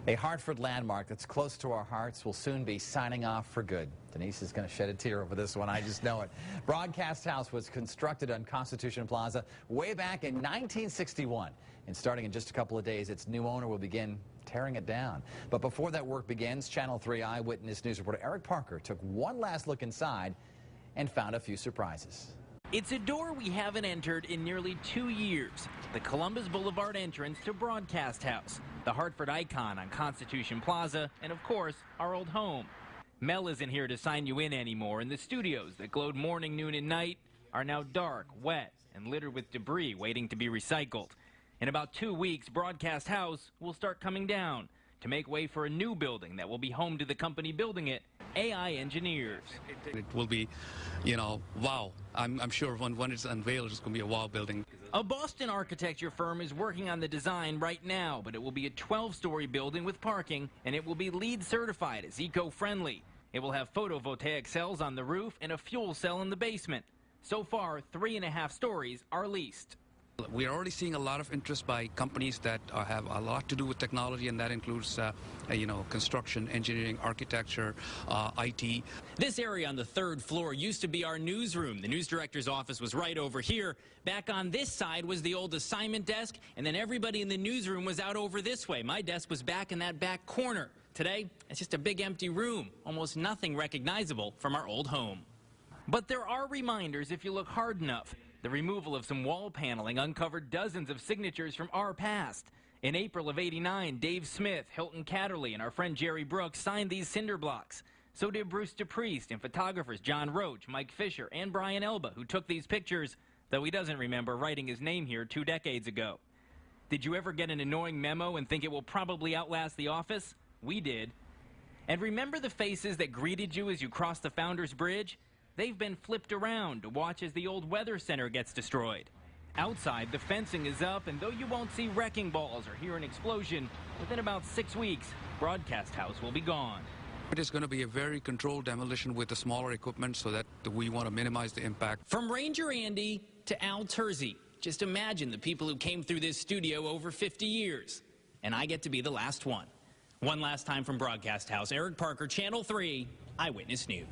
A Hartford landmark that's close to our hearts will soon be signing off for good. Denise is going to shed a tear over this one. I just know it. Broadcast House was constructed on Constitution Plaza way back in 1961. And starting in just a couple of days, its new owner will begin tearing it down. But before that work begins, Channel 3 Eyewitness News reporter Eric Parker took one last look inside and found a few surprises. It's a door we haven't entered in nearly 2 years. The Columbus Boulevard entrance to Broadcast House, the Hartford icon on Constitution Plaza, and of course, our old home. Mel isn't here to sign you in anymore, and the studios that glowed morning, noon, and night are now dark, wet, and littered with debris waiting to be recycled. In about 2 weeks, Broadcast House will start coming down to make way for a new building that will be home to the company building it, AI Engineers. It will be, wow. I'm sure when it's unveiled, it's going to be a wow building. A Boston architecture firm is working on the design right now, but it will be a 12-story building with parking, and it will be LEED certified as eco-friendly. It will have photovoltaic cells on the roof and a fuel cell in the basement. So far, 3.5 stories are leased. We are already seeing a lot of interest by companies that have a lot to do with technology, and that includes, construction, engineering, architecture, IT. This area on the 3rd floor used to be our newsroom. The news director's office was right over here. Back on this side was the old assignment desk, and then everybody in the newsroom was out over this way. My desk was back in that back corner. Today, it's just a big empty room, almost nothing recognizable from our old home. But there are reminders if you look hard enough. The removal of some wall paneling uncovered dozens of signatures from our past. In April of '89, Dave Smith, Hilton Catterley, and our friend Jerry Brooks signed these cinder blocks. So did Bruce DePriest and photographers John Roach, Mike Fisher, and Brian Elba, who took these pictures, though he doesn't remember writing his name here 2 decades ago. Did you ever get an annoying memo and think it will probably outlast the office? We did. And remember the faces that greeted you as you crossed the Founders Bridge? They've been flipped around to watch as the old weather center gets destroyed. Outside, the fencing is up, and though you won't see wrecking balls or hear an explosion, within about 6 weeks, Broadcast House will be gone. It is going to be a very controlled demolition with the smaller equipment so that we want to minimize the impact. From Ranger Andy to Al Terzi, just imagine the people who came through this studio over 50 years. And I get to be the last one. One last time from Broadcast House, Eric Parker, Channel 3 Eyewitness News.